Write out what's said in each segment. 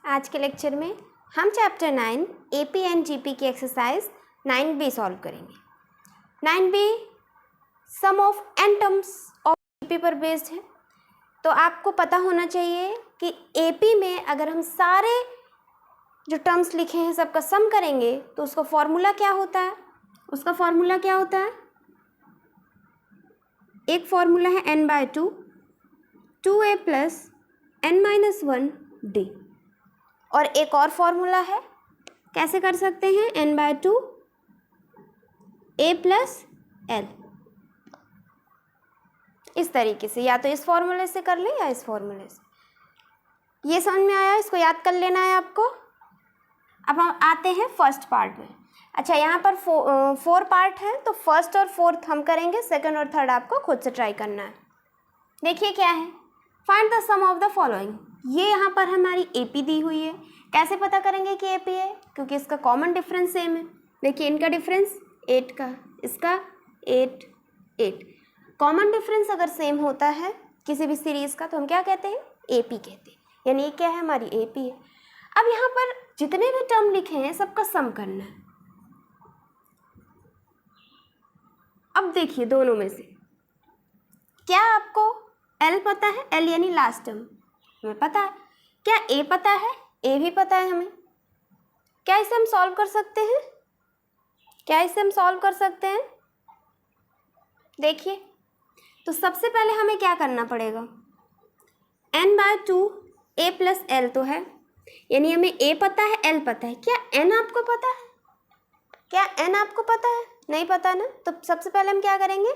आज के लेक्चर में हम चैप्टर 9 एपी एंड जीपी की एक्सरसाइज 9B सॉल्व करेंगे। 9B sum of n terms of GP पर बेस्ड है, तो आपको पता होना चाहिए कि एपी में अगर हम सारे जो टर्म्स लिखे हैं सबका सम करेंगे तो उसका फॉर्मूला क्या होता है। उसका फॉर्मूला क्या होता है? एक फॉर्मूला है n/2 2a प्लस n-1d, और एक और फॉर्मूला है, कैसे कर सकते हैं, n/2 a प्लस l। इस तरीके से या तो इस फॉर्मूले से कर लें या इस फॉर्मूले से। ये समझ में आया? इसको याद कर लेना है आपको। अब हम आते हैं फर्स्ट पार्ट में। अच्छा, यहाँ पर 4 पार्ट है, तो फर्स्ट और फोर्थ हम करेंगे, सेकंड और थर्ड आपको खुद से ट्राई करना है। देखिए क्या है, find the sum of the following. ये यहाँ पर हमारी एपी दी हुई है। कैसे पता करेंगे कि एपी है? क्योंकि इसका कॉमन डिफरेंस सेम है। देखिए इनका डिफरेंस 8 का, इसका 8 8। कॉमन डिफरेंस अगर सेम होता है किसी भी सीरीज़ का तो हम क्या कहते हैं? एपी कहते हैं। यानी ये क्या है? हमारी एपी है। अब यहाँ पर जितने भी टर्म लिखे हैं सबका सम करना है। अब देखिए दोनों में से क्या आपको एल पता है? एल यानी लास्ट टर्म हमें पता है। क्या ए पता है? ए भी पता है हमें। क्या इसे हम सॉल्व कर सकते हैं? क्या इसे हम सॉल्व कर सकते हैं? देखिए, तो सबसे पहले हमें क्या करना पड़ेगा? n/2 a प्लस एल तो है, यानी हमें ए पता है, एल पता है। क्या एन आपको पता है? क्या एन आपको पता है? नहीं पता ना। तो सबसे पहले हम क्या करेंगे?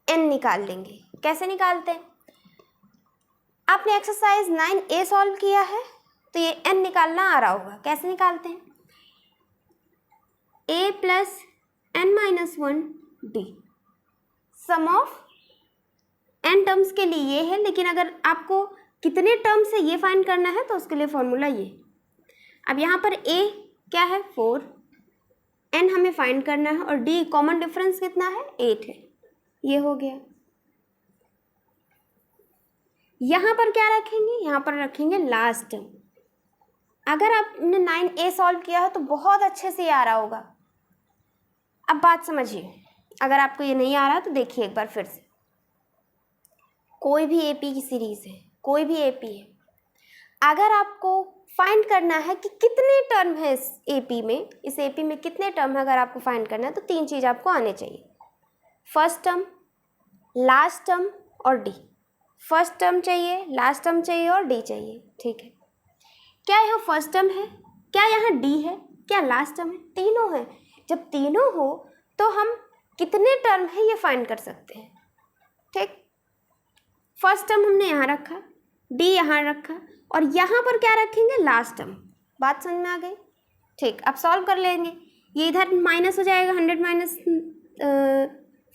एन निकाल लेंगे। कैसे निकालते हैं? आपने एक्सरसाइज 9A सॉल्व किया है तो ये एन निकालना आ रहा होगा। कैसे निकालते हैं? a plus n-1d sum of n terms के लिए ये है, लेकिन अगर आपको कितने टर्म्स है ये फाइंड करना है तो उसके लिए फॉर्मूला ये। अब यहाँ पर a क्या है? 4, n हमें फाइंड करना है, और d कॉमन डिफरेंस कितना है? 8 है। ये हो गया। यहाँ पर क्या रखेंगे? यहाँ पर रखेंगे लास्ट टर्म। अगर आपने 9A सॉल्व किया हो तो बहुत अच्छे से ये आ रहा होगा। अब बात समझिए, अगर आपको ये नहीं आ रहा तो देखिए एक बार फिर से। कोई भी एपी की सीरीज़ है, कोई भी एपी है, अगर आपको फाइंड करना है कि कितने टर्म है इस एपी में कितने टर्म है, अगर आपको फाइंड करना है तो 3 चीज़ आपको आने चाहिए। फर्स्ट टर्म, लास्ट टर्म और डी। फर्स्ट टर्म चाहिए, लास्ट टर्म चाहिए और डी चाहिए। ठीक है, क्या यहाँ फर्स्ट टर्म है? क्या यहाँ डी है? क्या लास्ट टर्म है? तीनों है। जब तीनों हो तो हम कितने टर्म है ये फाइंड कर सकते हैं। ठीक, फर्स्ट टर्म हमने यहाँ रखा, डी यहाँ रखा, और यहाँ पर क्या रखेंगे? Last term. बात समझ में आ गई? ठीक, अब सॉल्व कर लेंगे। ये इधर माइनस हो जाएगा, 100 माइनस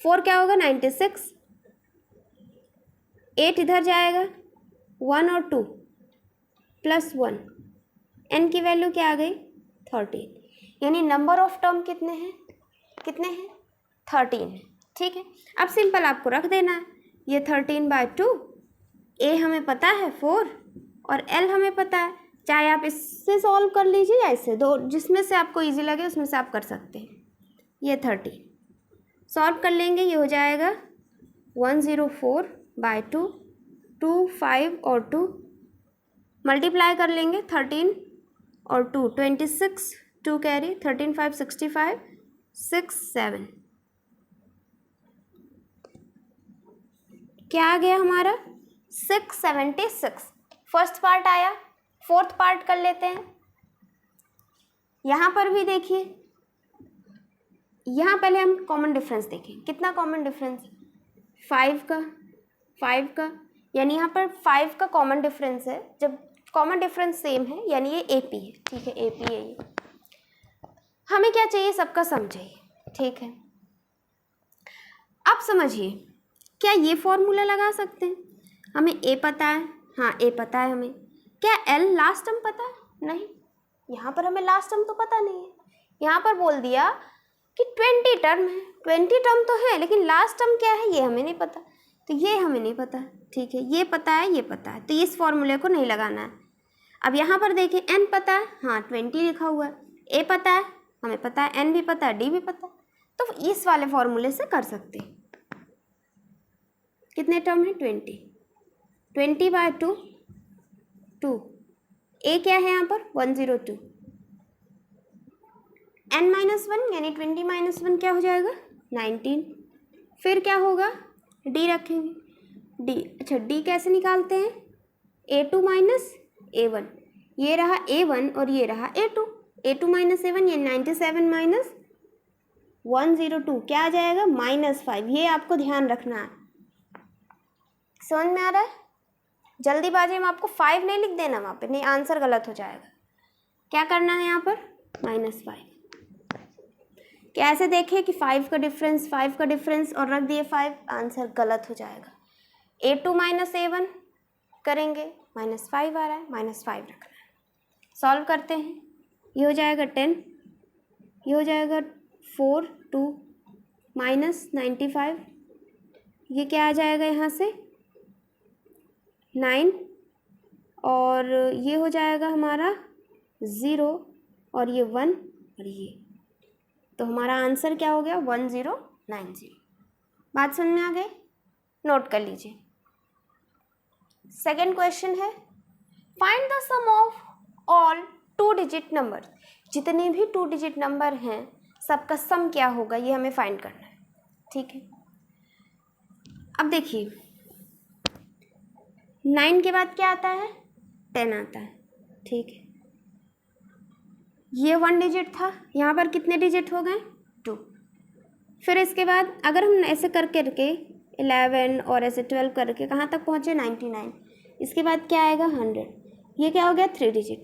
4 क्या होगा? 96। 8 इधर जाएगा, 1 और 2 प्लस 1, n की वैल्यू क्या आ गई? 13। यानी नंबर ऑफ टर्म कितने हैं? 13 है। ठीक है, अब सिंपल आपको रख देना है, ये 13/2, a हमें पता है 4 और l हमें पता है। चाहे आप इससे सॉल्व कर लीजिए या इससे, दो जिसमें से आपको इजी लगे उसमें से आप कर सकते हैं। ये 13 सॉल्व कर लेंगे, ये हो जाएगा 104/2, 2 5 और 2 मल्टीप्लाई कर लेंगे, 13 और 2 26, 2 कैरी, 13 5 65, 6 7। क्या आ गया हमारा? 676। फर्स्ट पार्ट आया। फोर्थ पार्ट कर लेते हैं। यहाँ पर भी देखिए, यहाँ पहले हम कॉमन डिफरेंस देखें। कितना कॉमन डिफरेंस? 5 का, यानी यहाँ पर 5 का कॉमन डिफरेंस है। जब कॉमन डिफरेंस सेम है यानी ये एपी है। ठीक है, एपी है ये। हमें क्या चाहिए? सबका सम चाहिए। ठीक है, अब समझिए, क्या ये फॉर्मूला लगा सकते हैं? हमें ए पता है, हाँ ए पता है हमें। क्या एल लास्ट टर्म पता है? नहीं, यहाँ पर हमें लास्ट टर्म तो पता नहीं है। यहाँ पर बोल दिया कि 20 टर्म है। 20 टर्म तो है, लेकिन लास्ट टर्म क्या है ये हमें नहीं पता, तो ये हमें नहीं पता। ठीक है, ये पता है, ये पता है, तो इस फॉर्मूले को नहीं लगाना है। अब यहाँ पर देखें n पता है, हाँ 20 लिखा हुआ है, a पता है, हमें पता है, n भी पता है, d भी पता है, तो इस वाले फॉर्मूले से कर सकते हैं। कितने टर्म है? 20/2 2, a क्या है यहाँ पर? 102, n-1 यानी 20 - 1 क्या हो जाएगा? 19। फिर क्या होगा? d रखेंगे, d, अच्छा d कैसे निकालते हैं? a2 - a1, ये रहा a1 और ये रहा a2, a2 - a1 ये 97 - 102 क्या आ जाएगा? -5। ये आपको ध्यान रखना है, समझ में आ रहा है? जल्दीबाजी में आपको 5 नहीं लिख देना वहाँ पे, नहीं आंसर गलत हो जाएगा। क्या करना है यहाँ पर? -5। कैसे देखें कि 5 का डिफरेंस और रख दिए 5, आंसर गलत हो जाएगा। a2 - a1 करेंगे, -5 आ रहा है, -5 रखना है। सॉल्व करते हैं, ये हो जाएगा 10, ये हो जाएगा 4 2 -95, ये क्या आ जाएगा यहाँ से? 9, और ये हो जाएगा हमारा 0 और ये 1 और ये, तो हमारा आंसर क्या हो गया? 1090। बात समझ में आ गई? नोट कर लीजिए। सेकेंड क्वेश्चन है, find the sum of all 2 digit number. जितने भी 2 डिजिट नंबर हैं सबका सम क्या होगा, ये हमें फाइंड करना है। ठीक है, अब देखिए 9 के बाद क्या आता है? 10 आता है। ठीक है, ये 1 डिजिट था, यहाँ पर कितने डिजिट हो गए? 2। फिर इसके बाद अगर हम ऐसे कर करके 11 और ऐसे 12 करके कहाँ तक पहुँचे? 99। इसके बाद क्या आएगा? 100। ये क्या हो गया? 3 डिजिट।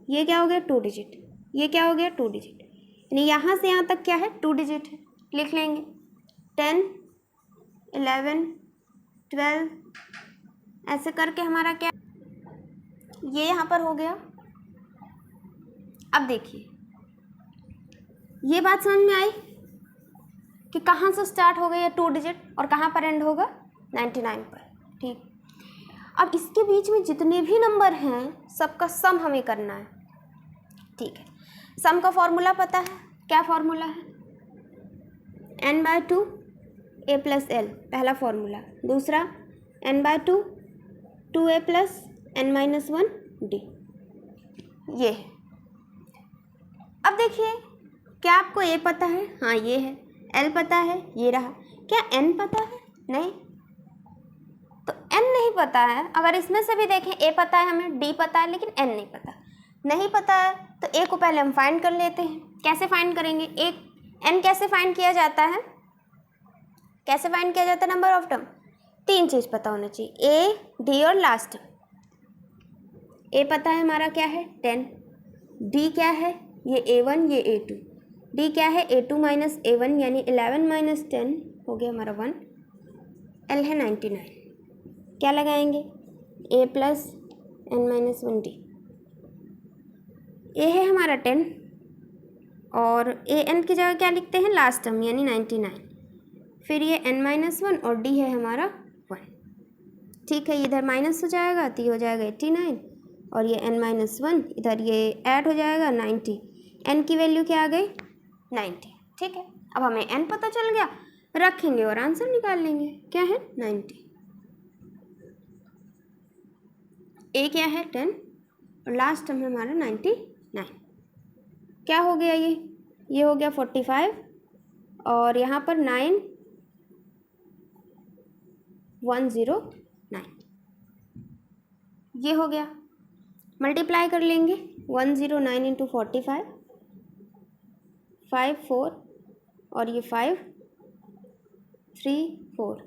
ये क्या हो गया? 2 डिजिट। ये क्या हो गया? 2 डिजिट। यानी यहाँ से यहाँ तक क्या है? 2 डिजिट है। लिख लेंगे 10 11 12, ऐसे करके हमारा क्या, ये यहाँ पर हो गया। अब देखिए ये बात समझ में आई कि कहाँ से स्टार्ट हो गया ये 2 डिजिट और कहाँ पर एंड होगा? 99 पर। ठीक, अब इसके बीच में जितने भी नंबर हैं सबका सम हमें करना है। ठीक है, सम का फॉर्मूला पता है, क्या फॉर्मूला है? n/2 a + l, पहला फॉर्मूला। दूसरा n/2 2a + n-1 d, ये है। अब देखिए क्या आपको a पता है? हाँ ये है। l पता है, ये रहा। क्या n पता है? नहीं, तो n नहीं पता है। अगर इसमें से भी देखें a पता है हमें, d पता है, लेकिन n नहीं पता। नहीं पता है तो a को पहले हम फाइंड कर लेते हैं। कैसे फाइंड करेंगे? n कैसे फाइंड किया जाता है? कैसे फाइंड किया जाता है नंबर ऑफ टर्म? 3 चीज़ पता होना चाहिए, a, d और लास्ट। a पता है हमारा क्या है? 10। d क्या है? ये a1 ये a2। d क्या है? a2 - a1 यानी 11 - 10 हो गया हमारा 1। l है 99। क्या लगाएंगे? a + n-1 d। a है हमारा 10 और an की जगह क्या लिखते हैं? लास्ट टर्म यानी 99। फिर ये n-1 और d है हमारा 1। ठीक है, इधर माइनस हो जाएगा तो ये हो जाएगा 89 और ये n-1 इधर ये ऐड हो जाएगा 90। n की वैल्यू क्या आ गई? 90। ठीक है, अब हमें n पता चल गया, रखेंगे और आंसर निकाल लेंगे। क्या है? 90। a क्या है? 10 और लास्ट टर्म है हमारा 99। क्या हो गया? ये हो गया 45 और यहाँ पर 9 109, ये हो गया। मल्टीप्लाई कर लेंगे 109 × 45, 5 4 और ये 5 3 4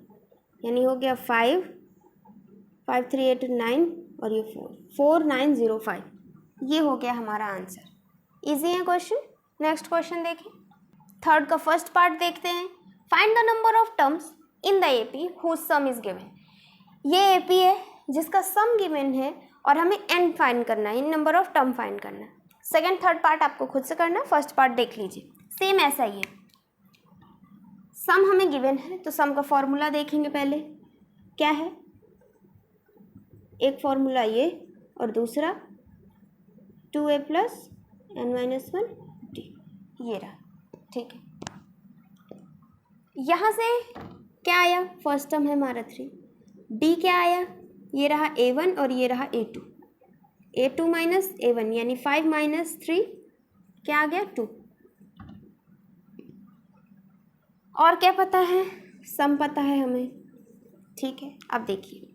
यानी हो गया 5 5 3 8 9 और ये 4905। ये हो गया हमारा आंसर। इजी है क्वेश्चन। नेक्स्ट क्वेश्चन देखें, थर्ड का फर्स्ट पार्ट देखते हैं। Find the number of terms in the AP whose sum is given. ये एपी है जिसका सम गिवन है और हमें एन फाइंड करना है, इन नंबर ऑफ टर्म फाइंड करना है। सेकेंड थर्ड पार्ट आपको खुद से करना है, फर्स्ट पार्ट देख लीजिए। सेम ऐसा ही है, सम हमें गिवन है तो सम का फॉर्मूला देखेंगे पहले। क्या है? एक फॉर्मूला ये और दूसरा 2a प्लस n-1 d, ये रहा। ठीक है, यहाँ से क्या आया, फर्स्ट टर्म है हमारा 3, d क्या आया, ये रहा a1 और ये रहा a2 माइनस a1 यानी 5 माइनस 3 क्या आ गया 2। और क्या पता है, सम पता है हमें। ठीक है, अब देखिए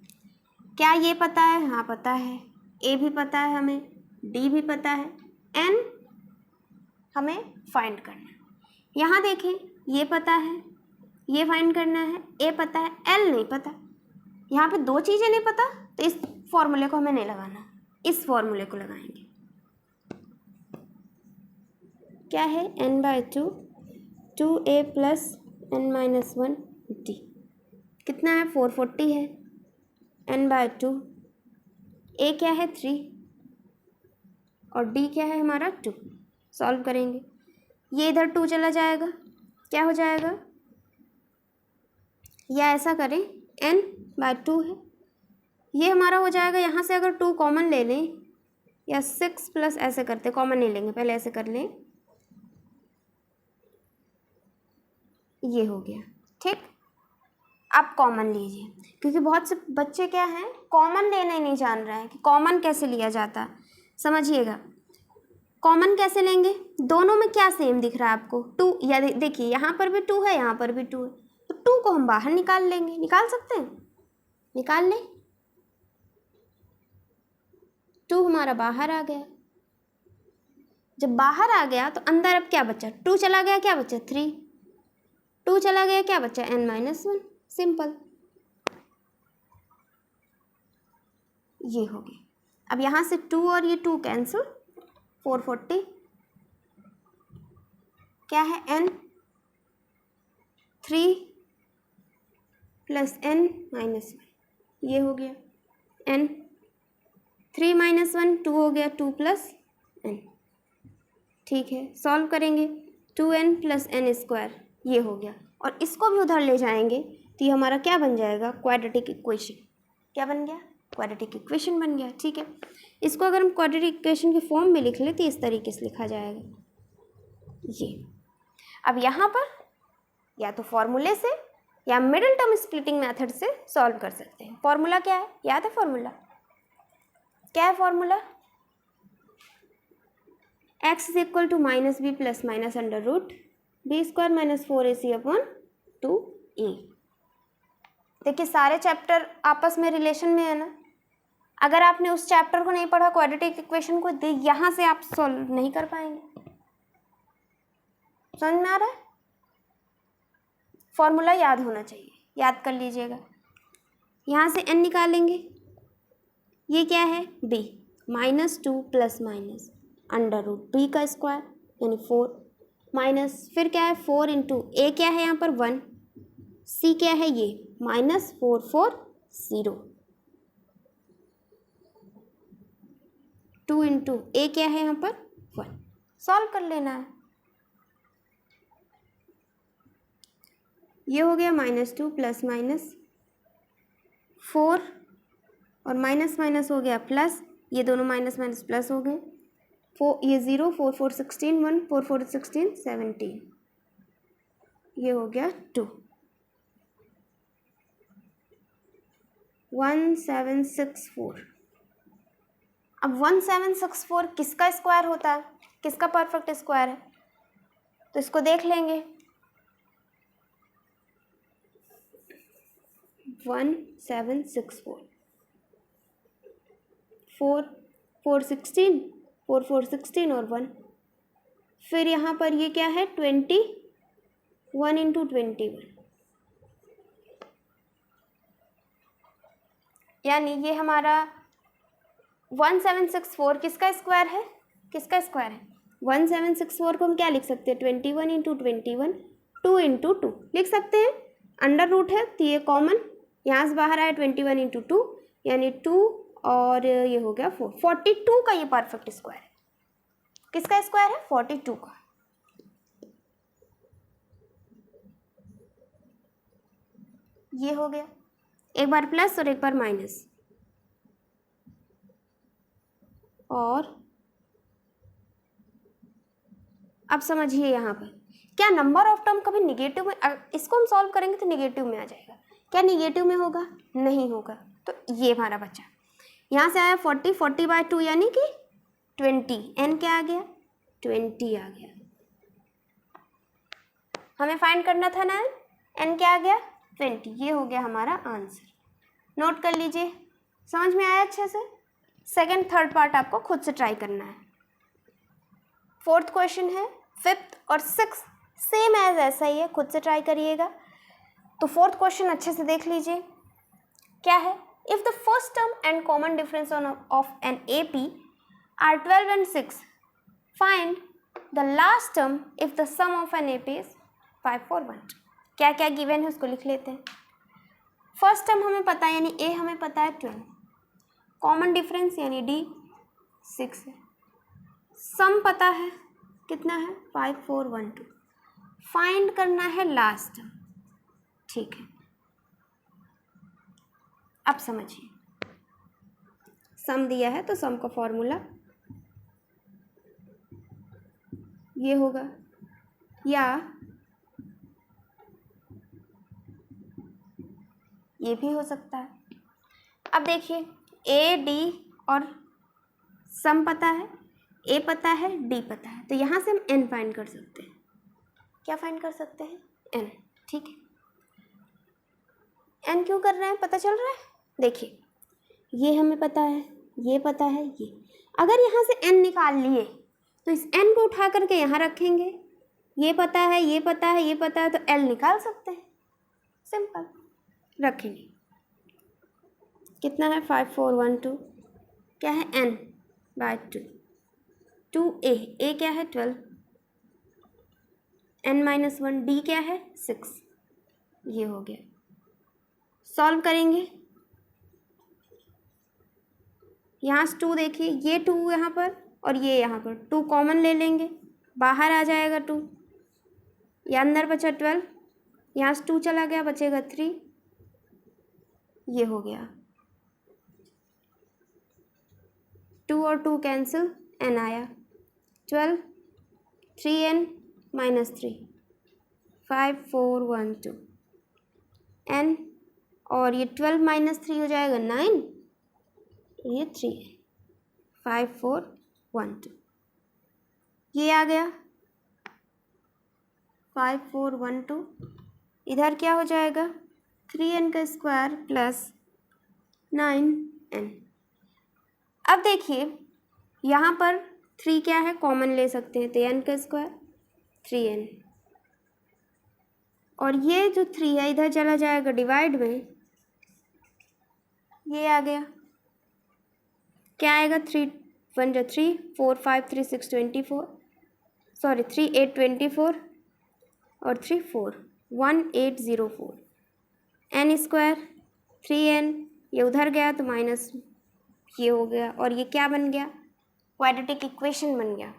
क्या ये पता है, हाँ पता है, a भी पता है हमें, d भी पता है, n हमें फाइंड करना है। यहाँ देखें ये पता है, ये फाइंड करना है, a पता है, l नहीं पता। यहाँ पे दो चीज़ें नहीं पता तो इस फॉर्मूले को हमें नहीं लगाना, इस फॉर्मूले को लगाएंगे। क्या है, n/2 2a plus n-1 d, कितना है 440 है, n/2 a क्या है 3 और d क्या है हमारा 2। सॉल्व करेंगे, ये इधर 2 चला जाएगा, क्या हो जाएगा, या ऐसा करें n/2 है, ये हमारा हो जाएगा, यहाँ से अगर 2 कॉमन ले लें या 6 प्लस ऐसे करते, कॉमन नहीं लेंगे पहले ऐसे कर लें, ये हो गया। ठीक, अब कॉमन लीजिए, क्योंकि बहुत से बच्चे क्या हैं कॉमन लेने नहीं जान रहे हैं कि कॉमन कैसे लिया जाता। समझिएगा, कॉमन कैसे लेंगे, दोनों में क्या सेम दिख रहा है आपको 2, या देखिए यहाँ पर भी 2 है, यहाँ पर भी 2 है, तो 2 को हम बाहर निकाल लेंगे, निकाल सकते हैं, निकाल लें, 2 हमारा बाहर आ गया। जब बाहर आ गया तो अंदर अब क्या बचा, 2 चला गया, क्या बचा 3, 2 चला गया, क्या बचा n-1, सिंपल, ये हो गया। अब यहाँ से 2 और ये 2 कैंसिल, 440 क्या है n3 प्लस n-1, ये हो गया, n3 माइनस 1 2 हो गया, 2 प्लस n। ठीक है, सॉल्व करेंगे, 2n प्लस n स्क्वायर, ये हो गया, और इसको भी उधर ले जाएंगे तो ये हमारा क्या बन जाएगा, क्वाड्रेटिक इक्वेशन। क्या बन गया, क्वाड्रेटिक इक्वेशन बन गया। ठीक है, इसको अगर हम क्वाड्रेटिक इक्वेशन के फॉर्म में लिख ले तो इस तरीके से लिखा जाएगा, ये। अब यहाँ पर या तो फॉर्मूले से या मिडिल टर्म स्प्लिटिंग मेथड से सॉल्व कर सकते हैं। फॉर्मूला क्या है, याद है फॉर्मूला, क्या है formula, x is equal to minus b plus minus under root b square minus 4ac/2a। देखिए सारे चैप्टर आपस में रिलेशन में है ना, अगर आपने उस चैप्टर को नहीं पढ़ा क्वाड्रेटिक इक्वेशन को, यहाँ से आप सॉल्व नहीं कर पाएंगे। समझ में आ रहा है, फॉर्मूला याद होना चाहिए, याद कर लीजिएगा। यहाँ से n निकालेंगे, ये क्या है b, -2 plus minus under root b का स्क्वायर यानी 4 माइनस, फिर क्या है 4 इंटू a क्या है यहाँ पर 1, c क्या है ये -440, 2 इंटू a क्या है यहाँ पर 1। सॉल्व कर लेना है, ये हो गया -2 प्लस माइनस 4 और माइनस माइनस हो गया प्लस, ये दोनों माइनस माइनस प्लस हो गए, 4 ये 0 4 4 16 1 4 4 16 17, ये हो गया 2 1764। अब 1764 किसका स्क्वायर होता है, किसका परफेक्ट स्क्वायर है, तो इसको देख लेंगे। 1764 4 4 16 4 4 16 और 1, फिर यहाँ पर ये क्या है 21 इंटू 21, यानी ये हमारा 1764 किसका स्क्वायर है, किसका स्क्वायर है, 1764 को हम क्या लिख सकते हैं 21 इंटू 21 2 इंटू 2 लिख सकते हैं, अंडर रूट है तो ये कॉमन, यहाँ से बाहर आया 21 इंटू 2 यानी 2 और ये हो गया 4, 42 का ये परफेक्ट स्क्वायर है। किसका स्क्वायर है 42 का। ये हो गया, एक बार प्लस और एक बार माइनस, और अब समझिए यहाँ पर क्या नंबर ऑफ टर्म कभी निगेटिव में, इसको हम सॉल्व करेंगे तो निगेटिव में आ जाएगा, क्या निगेटिव में होगा? नहीं होगा। तो ये हमारा बचा, यहाँ से आया 40, 40/2 यानी कि 20, n क्या आ गया? 20 आ गया। हमें फाइंड करना था ना n क्या आ गया? 20। ये हो गया हमारा आंसर। नोट कर लीजिए, समझ में आया अच्छे से? सेकंड थर्ड पार्ट आपको खुद से ट्राई करना है। फोर्थ क्वेश्चन है, फिफ्थ और सिक्स सेम एज ऐसा ही है, खुद से ट्राई करिएगा। तो फोर्थ क्वेश्चन अच्छे से देख लीजिए, क्या है? If the first term and common difference of an AP are 12 and 6, find the last term if the sum of an AP is 5, 4, 1। क्या क्या गिवन है उसको लिख लेते हैं। फर्स्ट टर्म हमें पता है यानी A हमें पता है 12, कॉमन डिफरेंस यानी D 6 है, सम पता है कितना है 5, 4, 1, 2, फाइंड करना है लास्ट टर्म। ठीक है, अब समझिए, सम दिया है तो सम का फॉर्मूला ये होगा, या ये भी हो सकता है। अब देखिए A D और सम पता है, A पता है, D पता है, तो यहाँ से हम n फाइंड कर सकते हैं। क्या फाइंड कर सकते हैं? n। ठीक है, n क्यों कर रहे हैं पता चल रहा है? देखिए ये हमें पता है, ये पता है, ये अगर यहाँ से n निकाल लिए तो इस n को उठा करके यहाँ रखेंगे, ये पता है, ये पता है, ये पता है, तो l निकाल सकते हैं, सिंपल। रखेंगे, कितना है 5, 4, 1, 2, क्या है n/2, 2A, A क्या है 12, n-1, D क्या है 6, ये हो गया। सॉल्व करेंगे, यहाँ से 2 देखिए, ये 2 यहाँ पर और ये यहाँ पर, 2 कॉमन ले लेंगे, बाहर आ जाएगा 2, ये अंदर बचा 12, यहाँ से 2 चला गया, बचेगा 3, ये हो गया। 2 और 2 कैंसिल, n आया 12, 3n - 3, 5, 4, 1, 2, n, और ये 12 - 3 हो जाएगा 9, ये 3n, 5, 4, 1, 2, ये आ गया 5, 4, 1, 2, इधर क्या हो जाएगा 3n का स्क्वायर प्लस 9n। अब देखिए यहाँ पर 3 क्या है कॉमन ले सकते हैं, तो n का स्क्वायर 3n, और ये जो 3 है इधर चला जाएगा डिवाइड में, ये आ गया, क्या आएगा 3 1 जो 3, 4 5 3 6 24, सॉरी 3 8 24 और 3 4 1804, n स्क्वायर 3n, ये उधर गया तो माइनस ये हो गया, और ये क्या बन गया क्वाड्रेटिक इक्वेशन बन गया।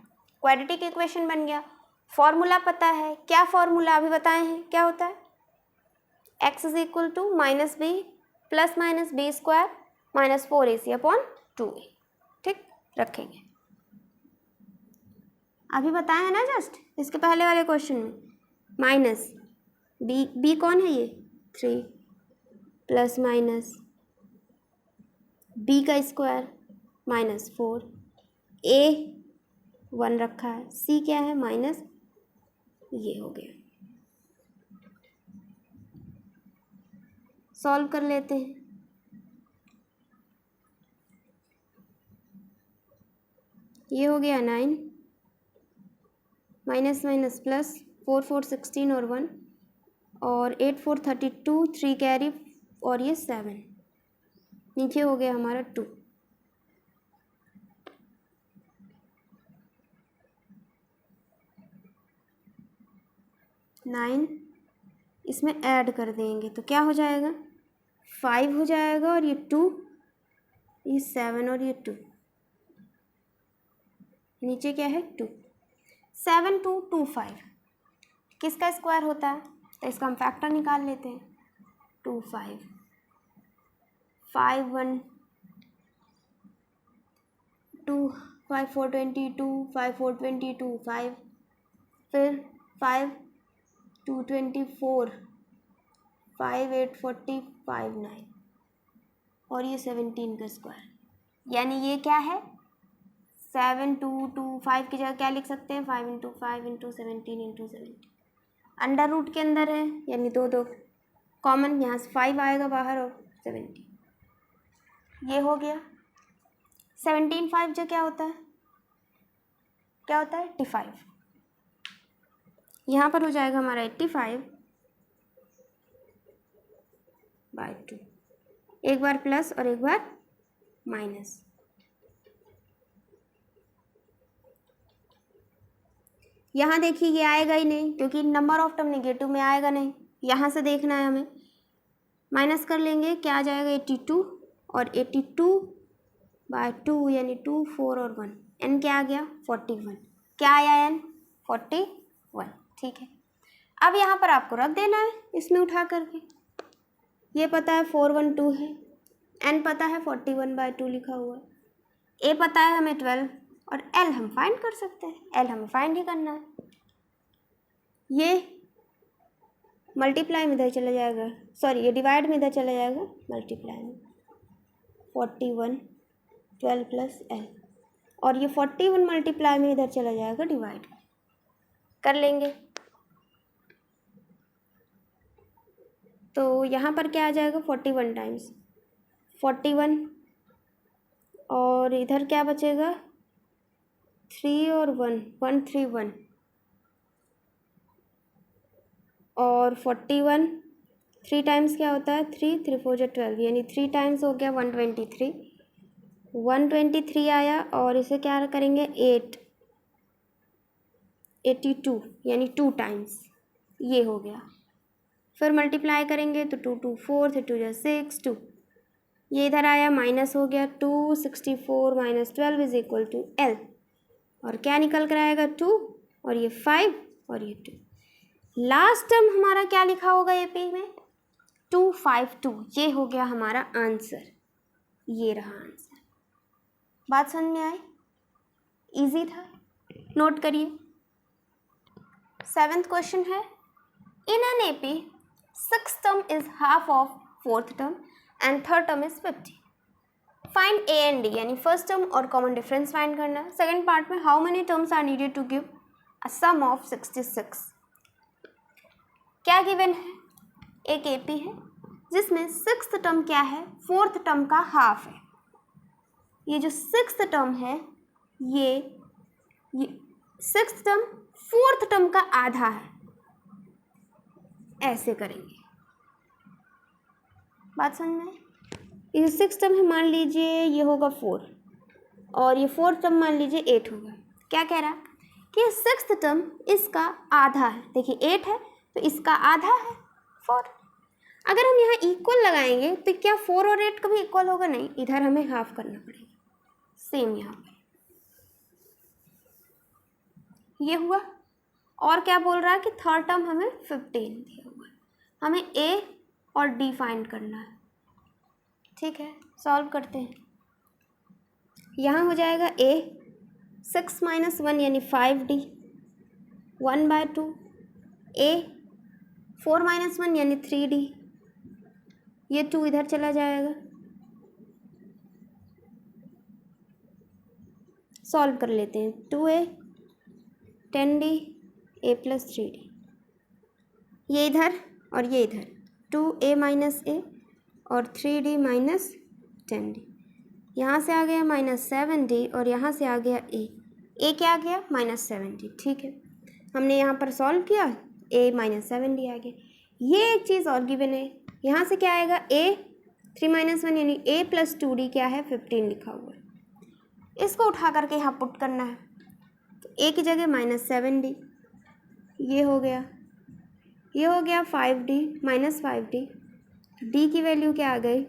क्वाड्रेटिक इक्वेशन बन गया, फॉर्मूला पता है, क्या फॉर्मूला अभी बताए हैं, क्या होता है x is equal to -b plus minus b square minus 4ac/2a। ठीक, रखेंगे, अभी बताया है ना जस्ट इसके पहले वाले क्वेश्चन में, माइनस b कौन है ये 3 प्लस माइनस b का स्क्वायर -4, a 1 रखा है, c क्या है माइनस, ये हो गया। सॉल्व कर लेते हैं, ये हो गया 9 माइनस माइनस प्लस 4 4 16 और 1 और 8 4 32, 3 कैरी और ये 7, नीचे हो गया हमारा 2। नाइन इसमें ऐड कर देंगे तो क्या हो जाएगा 5 हो जाएगा, और ये 2, ये 7 और ये 2, नीचे क्या है 2, 7 2 2 5, किसका स्क्वायर होता है, तो इसका हम फैक्टर निकाल लेते हैं, 2 5 5 1 2 5 4 22 5 4 22 5 फिर 5 224 5 8 40 5 9 और ये 17 का स्क्वायर, यानी ये क्या है 7 2 2 5 की जगह क्या लिख सकते हैं 5 × 5 × 17 × 17 अंडर रूट के अंदर है, यानी दो दो कॉमन, यहाँ से 5 आएगा बाहर और 17 ये हो गया। 17 5 जो क्या होता है 85, यहाँ पर हो जाएगा हमारा 85/2, एक बार प्लस और एक बार माइनस। यहाँ देखिए ये आएगा ही नहीं क्योंकि नंबर ऑफ टर्म नेगेटिव में आएगा नहीं, यहाँ से देखना है हमें, माइनस कर लेंगे क्या आ जाएगा 82 और 82/2 यानी 2 4 और 1, एन क्या आ गया 41, क्या आया एन 41, ठीक है। अब यहाँ पर आपको रख देना है इसमें उठा करके, ये पता है 412 है, एन पता है 41/2 लिखा हुआ है, ए पता है हमें 12 और एल हम फाइंड कर सकते हैं, एल हमें फाइंड ही करना है। ये मल्टीप्लाई में इधर चला जाएगा, सॉरी ये डिवाइड में इधर चला जाएगा मल्टीप्लाई में, 41 12 प्लस एल, और ये 41 मल्टीप्लाई में इधर चला जाएगा डिवाइड कर लेंगे। तो यहाँ पर क्या आ जाएगा 41 टाइम्स 41 और इधर क्या बचेगा 3 और 1 131 और 41 3 टाइम्स क्या होता है 3 3 4 जो 12, यानी 3 टाइम्स हो गया 123 आया, और इसे क्या करेंगे 82 यानी 2 टाइम्स ये हो गया। फिर मल्टीप्लाई करेंगे तो 2 2 4 3 2 6 2, ये इधर आया माइनस हो गया 264 - 12 इज इक्वल टू एल, और क्या निकल कर आएगा 2 और ये 5 और ये 2। लास्ट टर्म हमारा क्या लिखा होगा एपी में 252, ये हो गया हमारा आंसर, ये रहा आंसर। बात समझ में आई, इजी था, नोट करिए। 7th क्वेश्चन है in an AP 6th term is half of 4th term and 3rd term is 50. Find A and D, यानी फर्स्ट टर्म और कॉमन डिफरेंस फाइंड करना है। सेकेंड पार्ट में how many terms are needed to give a sum of 66। क्या given है, एक AP है जिसमें 6th टर्म क्या है 4th टर्म का हाफ है, ये जो 6th टर्म है ये 6th टर्म 4th टर्म का आधा है, ऐसे करेंगे। बात समझ में, ये 6th टर्म है मान लीजिए ये होगा 4 और ये 4th टर्म मान लीजिए 8 होगा। क्या कह रहा है कि 6th टर्म इसका आधा है, देखिए 8 है तो इसका आधा है 4। अगर हम यहाँ इक्वल लगाएंगे तो क्या 4 और 8 कभी इक्वल होगा, नहीं, इधर हमें हाफ करना पड़ेगा। सेम यहाँ पर ये हुआ, और क्या बोल रहा है कि 3rd टर्म हमें 15 दिया हुआ है, हमें ए और डी फाइंड करना है। ठीक है, सॉल्व करते हैं। यहाँ हो जाएगा ए 6 - 1 यानी 5d 1/2, ए 4 - 1 यानी 3d, ये 2 इधर चला जाएगा, सॉल्व कर लेते हैं। 2a 10d a + 3d, ये इधर और ये इधर 2a - a और 3d - 10d, यहाँ से आ गया -7d और यहाँ से आ गया a क्या आ गया -7d। ठीक है, हमने यहाँ पर सॉल्व किया, a -7d आ गया। ये एक चीज़ और गिवन है, यहाँ से क्या आएगा a 3 - 1 यानी a + 2d क्या है 15 लिखा हुआ है, इसको उठा करके यहाँ पुट करना है, तो a की जगह -7d, ये हो गया 5d -5d, d की वैल्यू क्या आ गई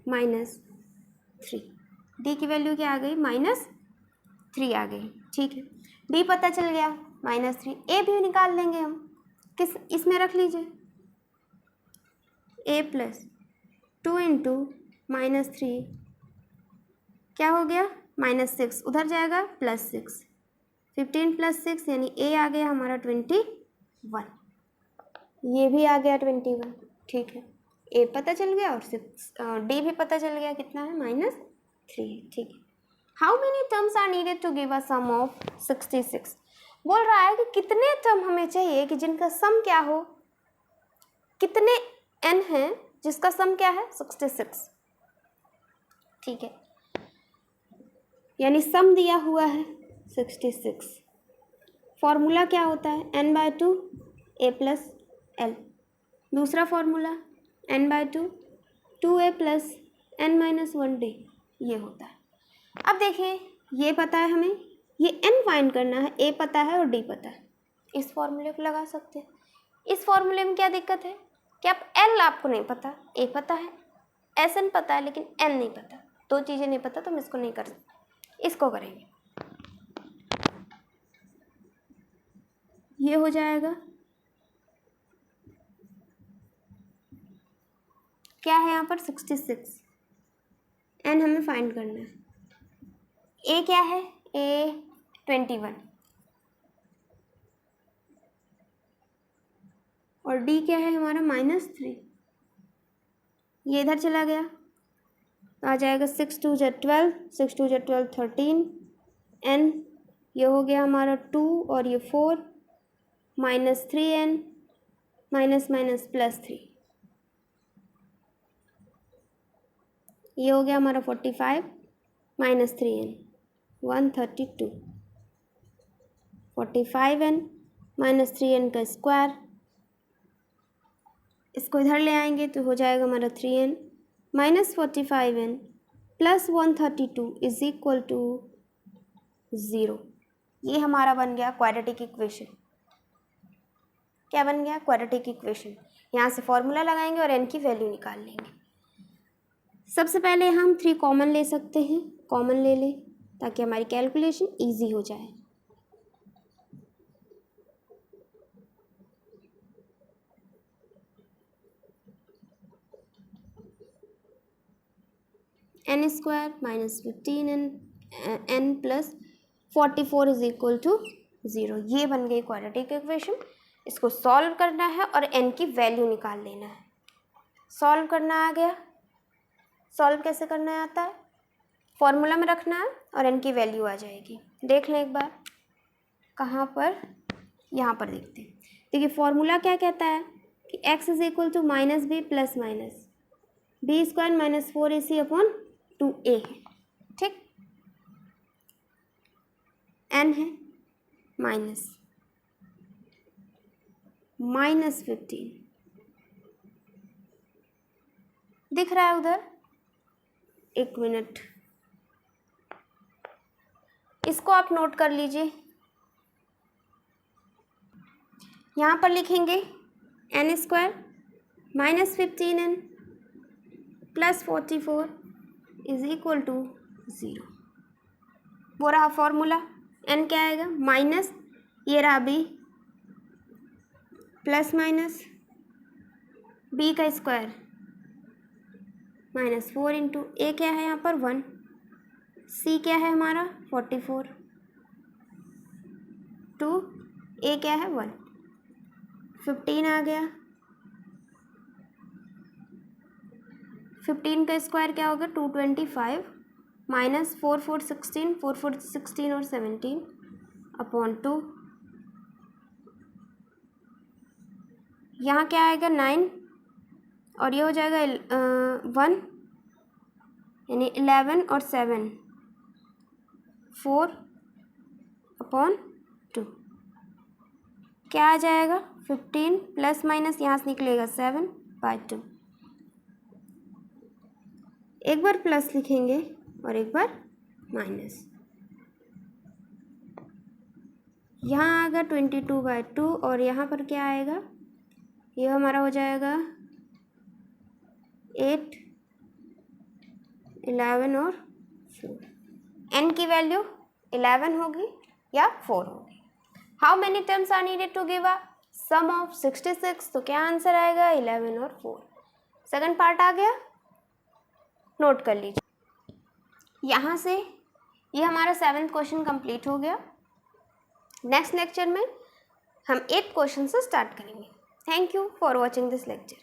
-3, d की वैल्यू क्या आ गई -3 आ गई। ठीक है, d पता चल गया -3, a भी निकाल लेंगे हम, किस इसमें रख लीजिए a + 2 × -3 क्या हो गया -6, उधर जाएगा +6, 15 + 6 यानी ए आ गया हमारा 21, ये भी आ गया 21। ठीक है, ए पता चल गया और 6 डी भी पता चल गया, कितना है -3। ठीक है, how many terms are needed to give a sum of 66। बोल रहा है कि कितने टर्म हमें चाहिए कि जिनका सम क्या हो, कितने n हैं जिसका सम क्या है 66। ठीक है, यानी सम दिया हुआ है 66। फॉर्मूला क्या होता है n/2 a + l। दूसरा formula n/2 2a + n - 1d ये होता है। अब देखिए, ये पता है हमें, ये n फाइंड करना है, a पता है और d पता है, इस फॉर्मूले को लगा सकते हैं। इस फॉर्मूले में क्या दिक्कत है कि आप l आपको नहीं पता, a पता है, SN पता है लेकिन n नहीं पता, दो चीज़ें नहीं पता तो हम इसको नहीं कर सकते। इसको करेंगे, ये हो जाएगा, क्या है यहाँ पर 66, n हमें फाइंड करना है, a क्या है, a 21 और d क्या है हमारा -3, ये इधर चला गया तो आ जाएगा 6 × 2 = 12, 6 × 2 = 12 13, n ये हो गया हमारा 2 और ये 4 -3n +3, ये हो गया हमारा 45 -3n 132, 45n -3n का स्क्वायर, इसको इधर ले आएंगे तो हो जाएगा हमारा 3n -45n + 132 = 0। ये हमारा बन गया क्वाड्रेटिक इक्वेशन। क्या बन गया, क्वाड्रेटिक इक्वेशन। यहाँ से फॉर्मूला लगाएंगे और n की वैल्यू निकाल लेंगे। सबसे पहले हम 3 कॉमन ले सकते हैं, कॉमन ले लें ताकि हमारी कैलकुलेशन इजी हो जाए। n² -15n + 44 = 0, ये बन गई क्वाड्रेटिक इक्वेशन। इसको सॉल्व करना है और n की वैल्यू निकाल लेना है। सॉल्व करना आ गया, सॉल्व कैसे करना आता है, फॉर्मूला में रखना है और n की वैल्यू आ जाएगी। देख लें एक बार, कहाँ पर, यहाँ पर देखते हैं। देखिए फॉर्मूला क्या कहता है कि x = -b + b² - 4ac/2a है। ठीक, n है -15 दिख रहा है उधर, एक मिनट, इसको आप नोट कर लीजिए। यहाँ पर लिखेंगे n² -15n + 44 = 0। वो रहा फॉर्मूला, n क्या आएगा, माइनस ये रहा b + b का स्क्वायर -4 × a क्या है यहाँ पर 1, c क्या है हमारा 44, 2 a क्या है 1, 15 आ गया, 15 का स्क्वायर क्या होगा 225 -4 4 16, 4 4 16 और 17/2, यहाँ क्या आएगा 9 और ये हो जाएगा 1 यानी 11 और 7 4/2, क्या आ जाएगा 15 ± यहाँ से निकलेगा 7/2। एक बार प्लस लिखेंगे और एक बार माइनस, यहाँ आएगा 22/2 और यहाँ पर क्या आएगा, ये हमारा हो जाएगा 8 11 और 4, n की वैल्यू 11 होगी या 4 होगी। How many terms are needed to give a sum of 66, तो क्या आंसर आएगा 11 और 4। सेकंड पार्ट आ गया, नोट कर लीजिए। यहाँ से ये हमारा 7th क्वेश्चन कंप्लीट हो गया। नेक्स्ट लेक्चर में हम 8th क्वेश्चन से स्टार्ट करेंगे। Thank you for watching this lecture.